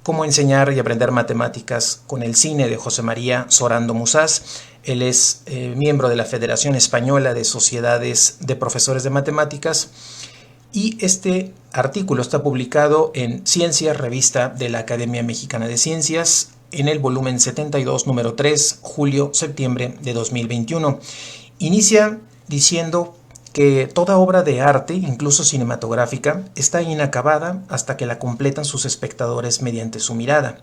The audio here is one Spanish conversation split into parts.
Cómo enseñar y aprender matemáticas con el cine, de José María Sorando Musás. Él es miembro de la Federación Española de Sociedades de Profesores de Matemáticas. Y este artículo está publicado en Ciencias, revista de la Academia Mexicana de Ciencias, en el volumen 72, número 3, julio-septiembre de 2021. Inicia diciendo que toda obra de arte, incluso cinematográfica, está inacabada hasta que la completan sus espectadores mediante su mirada.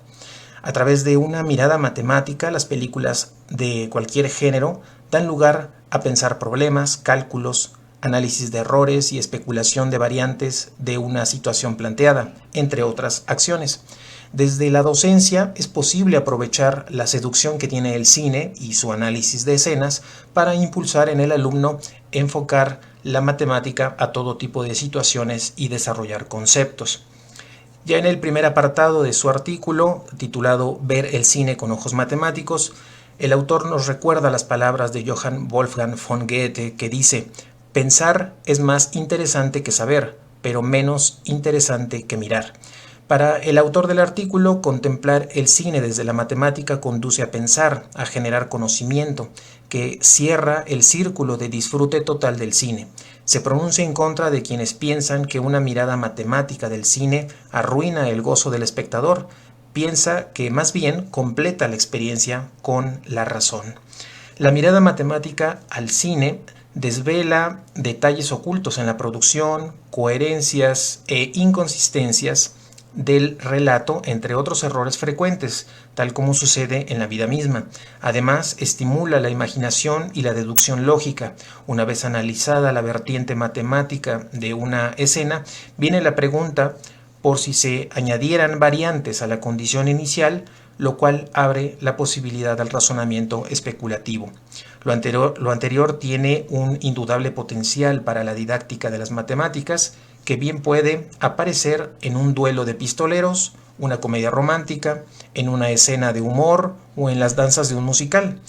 A través de una mirada matemática, las películas de cualquier género dan lugar a pensar problemas, cálculos, análisis de errores y especulación de variantes de una situación planteada, entre otras acciones. Desde la docencia es posible aprovechar la seducción que tiene el cine y su análisis de escenas para impulsar en el alumno enfocar la matemática a todo tipo de situaciones y desarrollar conceptos. Ya en el primer apartado de su artículo, titulado Ver el cine con ojos matemáticos, el autor nos recuerda las palabras de Johann Wolfgang von Goethe, que dice: pensar es más interesante que saber, pero menos interesante que mirar. Para el autor del artículo, contemplar el cine desde la matemática conduce a pensar, a generar conocimiento, que cierra el círculo de disfrute total del cine. Se pronuncia en contra de quienes piensan que una mirada matemática del cine arruina el gozo del espectador. Piensa que más bien completa la experiencia con la razón. La mirada matemática al cine desvela detalles ocultos en la producción, coherencias e inconsistencias del relato, entre otros errores frecuentes, tal como sucede en la vida misma. Además, estimula la imaginación y la deducción lógica. Una vez analizada la vertiente matemática de una escena, viene la pregunta por si se añadieran variantes a la condición inicial, lo cual abre la posibilidad al razonamiento especulativo. Lo anterior tiene un indudable potencial para la didáctica de las matemáticas, que bien puede aparecer en un duelo de pistoleros, una comedia romántica, en una escena de humor o en las danzas de un musical.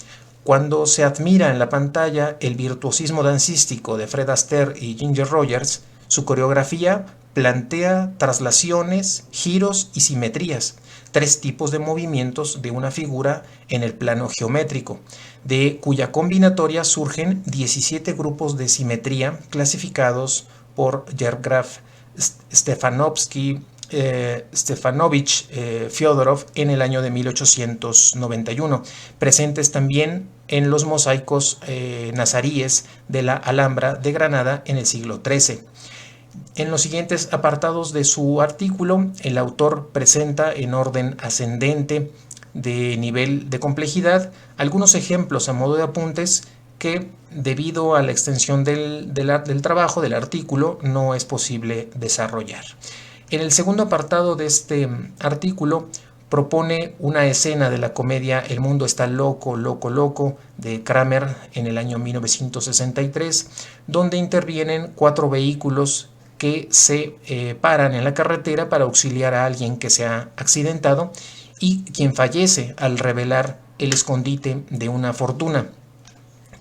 Cuando se admira en la pantalla el virtuosismo dancístico de Fred Astaire y Ginger Rogers, su coreografía plantea traslaciones, giros y simetrías, tres tipos de movimientos de una figura en el plano geométrico, de cuya combinatoria surgen 17 grupos de simetría clasificados por Yergraf Stefanovich Fyodorov en el año de 1891, presentes también en los mosaicos nazaríes de la Alhambra de Granada en el siglo XIII. En los siguientes apartados de su artículo, el autor presenta en orden ascendente de nivel de complejidad algunos ejemplos a modo de apuntes que, debido a la extensión del trabajo, del artículo, no es posible desarrollar. En el segundo apartado de este artículo propone una escena de la comedia El mundo está loco, loco, loco, de Kramer en el año 1963, donde intervienen 4 vehículos que se paran en la carretera para auxiliar a alguien que se ha accidentado y quien fallece al revelar el escondite de una fortuna.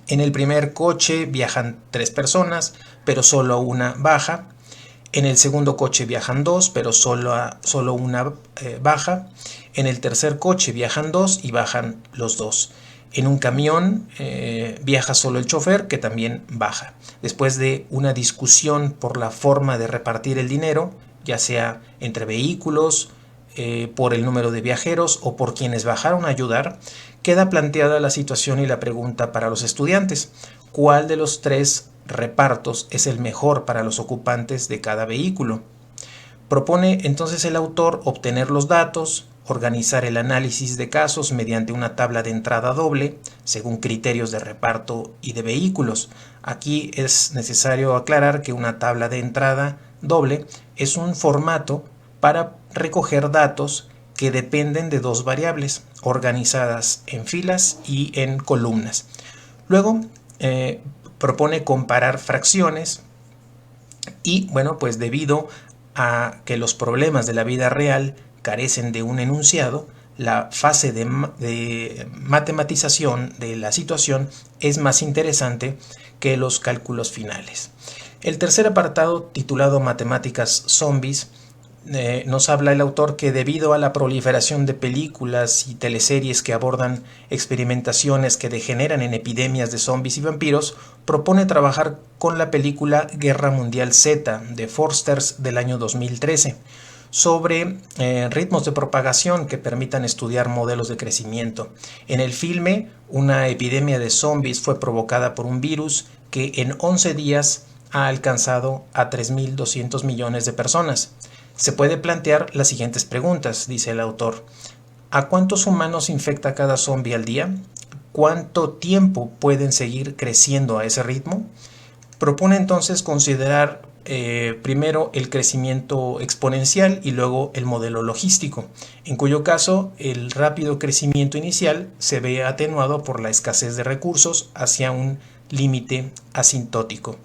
En el primer coche viajan 3 personas, pero solo una baja. En el segundo coche viajan 2, pero solo una baja. En el tercer coche viajan 2 y bajan los 2. En un camión viaja solo el chofer, que también baja. Después de una discusión por la forma de repartir el dinero, ya sea entre vehículos, por el número de viajeros o por quienes bajaron a ayudar, queda planteada la situación y la pregunta para los estudiantes: ¿cuál de los 3 repartos es el mejor para los ocupantes de cada vehículo? Propone entonces el autor obtener los datos, organizar el análisis de casos mediante una tabla de entrada doble, según criterios de reparto y de vehículos. Aquí es necesario aclarar que una tabla de entrada doble es un formato para recoger datos que dependen de 2 variables, organizadas en filas y en columnas. Luego, propone comparar fracciones y, bueno, pues debido a que los problemas de la vida real carecen de un enunciado, la fase de matematización de la situación es más interesante que los cálculos finales. El tercer apartado, titulado Matemáticas Zombies, nos habla el autor que debido a la proliferación de películas y teleseries que abordan experimentaciones que degeneran en epidemias de zombies y vampiros, propone trabajar con la película Guerra Mundial Z de Forsters del año 2013 sobre ritmos de propagación que permitan estudiar modelos de crecimiento. En el filme, una epidemia de zombies fue provocada por un virus que en 11 días ha alcanzado a 3.200 millones de personas. Se puede plantear las siguientes preguntas, dice el autor. ¿A cuántos humanos infecta cada zombie al día? ¿Cuánto tiempo pueden seguir creciendo a ese ritmo? Propone entonces considerar primero el crecimiento exponencial y luego el modelo logístico, en cuyo caso el rápido crecimiento inicial se ve atenuado por la escasez de recursos hacia un límite asintótico.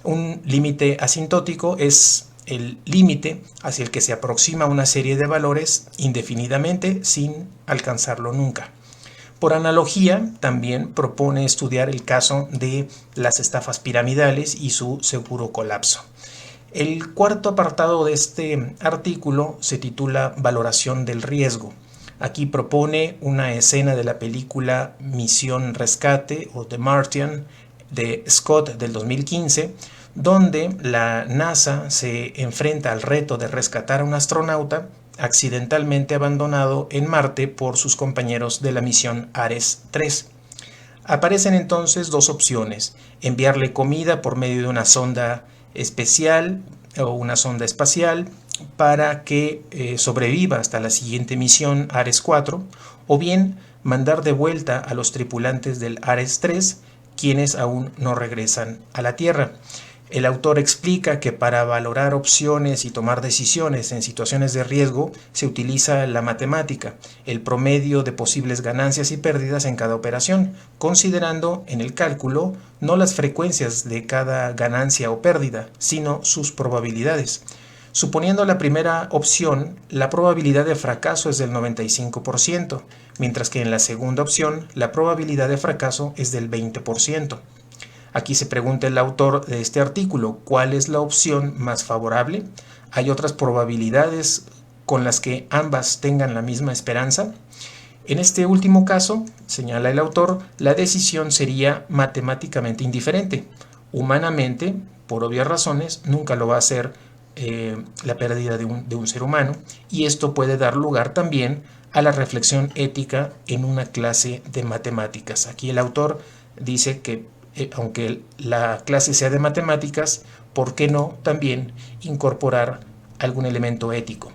Un límite asintótico es el límite hacia el que se aproxima una serie de valores indefinidamente sin alcanzarlo nunca. Por analogía, también propone estudiar el caso de las estafas piramidales y su seguro colapso. El cuarto apartado de este artículo se titula Valoración del riesgo. Aquí propone una escena de la película Misión Rescate o The Martian de Scott del 2015, donde la NASA se enfrenta al reto de rescatar a un astronauta accidentalmente abandonado en Marte por sus compañeros de la misión Ares 3. Aparecen entonces dos opciones: enviarle comida por medio de una sonda especial o una sonda espacial para que sobreviva hasta la siguiente misión Ares 4, o bien mandar de vuelta a los tripulantes del Ares 3, quienes aún no regresan a la Tierra. El autor explica que para valorar opciones y tomar decisiones en situaciones de riesgo se utiliza la matemática, el promedio de posibles ganancias y pérdidas en cada operación, considerando en el cálculo no las frecuencias de cada ganancia o pérdida, sino sus probabilidades. Suponiendo la primera opción, la probabilidad de fracaso es del 95%, mientras que en la segunda opción la probabilidad de fracaso es del 20%. Aquí se pregunta el autor de este artículo, ¿cuál es la opción más favorable? ¿Hay otras probabilidades con las que ambas tengan la misma esperanza? En este último caso, señala el autor, la decisión sería matemáticamente indiferente. Humanamente, por obvias razones, nunca lo va a hacer la pérdida de un ser humano, y esto puede dar lugar también a la reflexión ética en una clase de matemáticas. Aquí el autor dice que aunque la clase sea de matemáticas, ¿por qué no también incorporar algún elemento ético?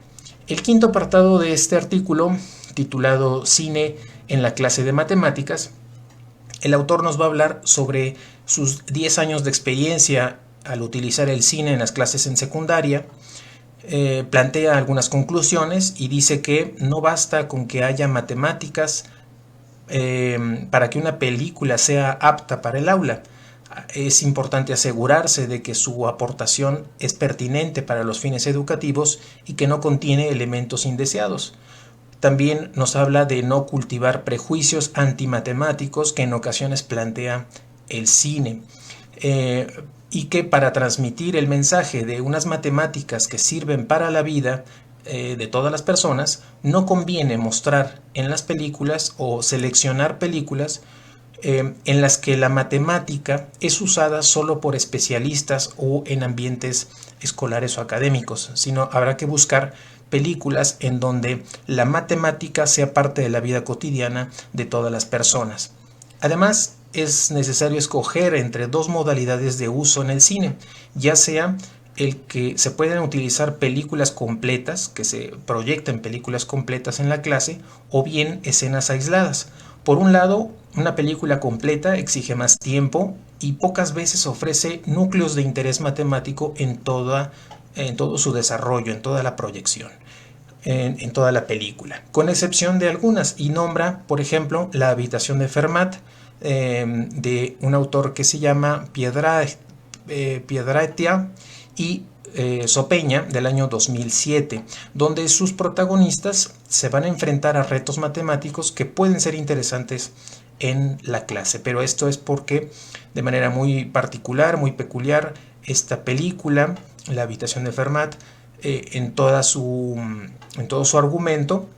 El quinto apartado de este artículo, titulado Cine en la clase de matemáticas, el autor nos va a hablar sobre sus 10 años de experiencia al utilizar el cine en las clases en secundaria. Plantea algunas conclusiones y dice que no basta con que haya matemáticas para que una película sea apta para el aula. Es importante asegurarse de que su aportación es pertinente para los fines educativos y que no contiene elementos indeseados. También nos habla de no cultivar prejuicios antimatemáticos que en ocasiones plantea el cine. Y que para transmitir el mensaje de unas matemáticas que sirven para la vida de todas las personas, no conviene mostrar en las películas o seleccionar películas en las que la matemática es usada solo por especialistas o en ambientes escolares o académicos, sino habrá que buscar películas en donde la matemática sea parte de la vida cotidiana de todas las personas. Además, es necesario escoger entre dos modalidades de uso en el cine, ya sea el que se pueden utilizar películas completas, que se proyecten películas completas en la clase, o bien escenas aisladas. Por un lado, una película completa exige más tiempo y pocas veces ofrece núcleos de interés matemático en todo su desarrollo, en toda la proyección, en toda la película, con excepción de algunas, y nombra, por ejemplo, La habitación de Fermat, de un autor que se llama Piedrahita y Sopeña, del año 2007, donde sus protagonistas se van a enfrentar a retos matemáticos que pueden ser interesantes en la clase, pero esto es porque de manera muy particular, muy peculiar, esta película, La habitación de Fermat, en todo su argumento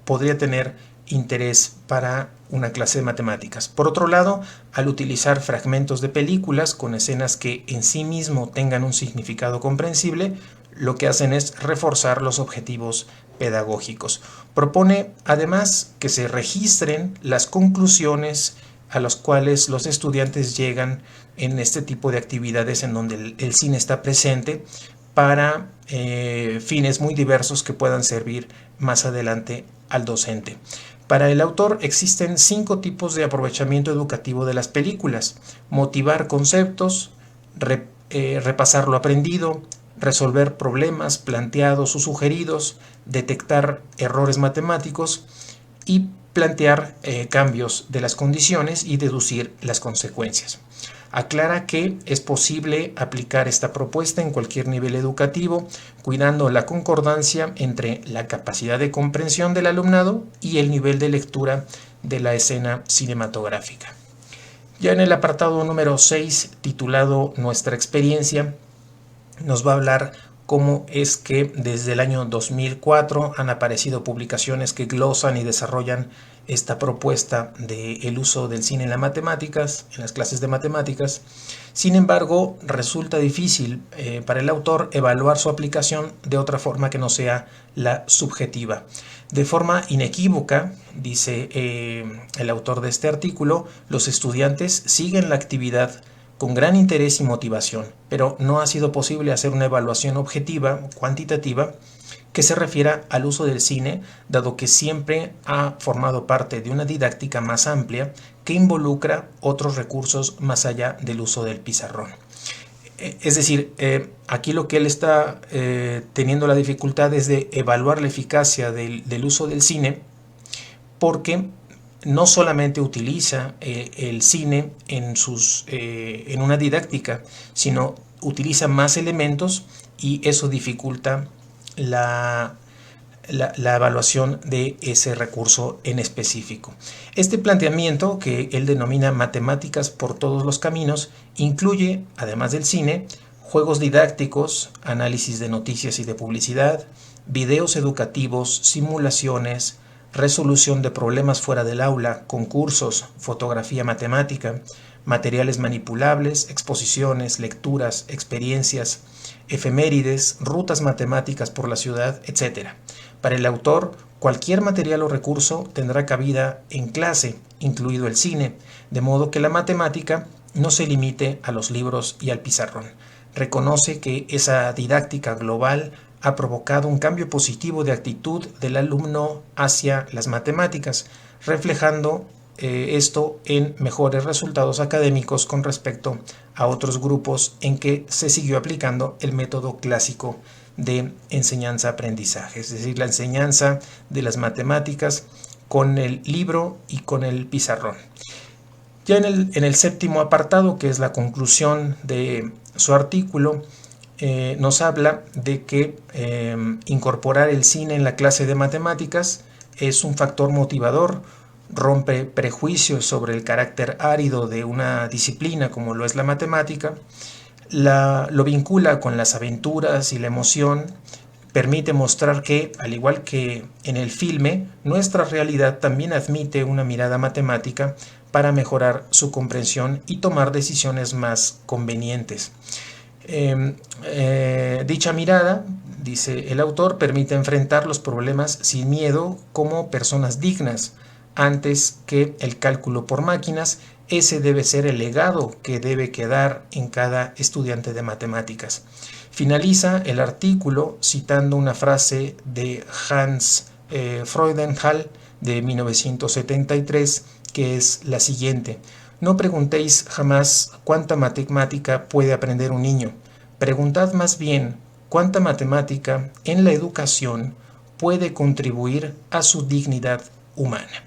podría tener interés para una clase de matemáticas. Por otro lado, al utilizar fragmentos de películas con escenas que en sí mismo tengan un significado comprensible, lo que hacen es reforzar los objetivos pedagógicos. Propone además que se registren las conclusiones a las cuales los estudiantes llegan en este tipo de actividades en donde el cine está presente para fines muy diversos que puedan servir más adelante al docente. Para el autor existen 5 tipos de aprovechamiento educativo de las películas: motivar conceptos, repasar lo aprendido, resolver problemas planteados o sugeridos, detectar errores matemáticos y plantear cambios de las condiciones y deducir las consecuencias. Aclara que es posible aplicar esta propuesta en cualquier nivel educativo, cuidando la concordancia entre la capacidad de comprensión del alumnado y el nivel de lectura de la escena cinematográfica. Ya en el apartado número 6, titulado Nuestra experiencia, nos va a hablar cómo es que desde el año 2004 han aparecido publicaciones que glosan y desarrollan esta propuesta del uso del cine en las matemáticas, en las clases de matemáticas. Sin embargo, resulta difícil para el autor evaluar su aplicación de otra forma que no sea la subjetiva. De forma inequívoca, dice el autor de este artículo, los estudiantes siguen la actividad con gran interés y motivación, pero no ha sido posible hacer una evaluación objetiva, cuantitativa, que se refiera al uso del cine, dado que siempre ha formado parte de una didáctica más amplia que involucra otros recursos más allá del uso del pizarrón. Es decir, aquí lo que él está teniendo la dificultad es de evaluar la eficacia del uso del cine, porque no solamente utiliza el cine en una didáctica, sino utiliza más elementos y eso dificulta la evaluación de ese recurso en específico. Este planteamiento, que él denomina matemáticas por todos los caminos, incluye, además del cine, juegos didácticos, análisis de noticias y de publicidad, videos educativos, simulaciones, resolución de problemas fuera del aula, concursos, fotografía matemática, materiales manipulables, exposiciones, lecturas, experiencias, efemérides, rutas matemáticas por la ciudad, etc. Para el autor, cualquier material o recurso tendrá cabida en clase, incluido el cine, de modo que la matemática no se limite a los libros y al pizarrón. Reconoce que esa didáctica global ha provocado un cambio positivo de actitud del alumno hacia las matemáticas, reflejando esto en mejores resultados académicos con respecto a otros grupos en que se siguió aplicando el método clásico de enseñanza-aprendizaje, es decir, la enseñanza de las matemáticas con el libro y con el pizarrón. Ya en el 7º apartado, que es la conclusión de su artículo, nos habla de que incorporar el cine en la clase de matemáticas es un factor motivador, rompe prejuicios sobre el carácter árido de una disciplina como lo es la matemática, lo vincula con las aventuras y la emoción, permite mostrar que, al igual que en el filme, nuestra realidad también admite una mirada matemática para mejorar su comprensión y tomar decisiones más convenientes. Dicha mirada, dice el autor, permite enfrentar los problemas sin miedo como personas dignas. Antes que el cálculo por máquinas, ese debe ser el legado que debe quedar en cada estudiante de matemáticas. Finaliza el artículo citando una frase de Hans Freudenthal de 1973, que es la siguiente: no preguntéis jamás cuánta matemática puede aprender un niño. Preguntad más bien cuánta matemática en la educación puede contribuir a su dignidad humana.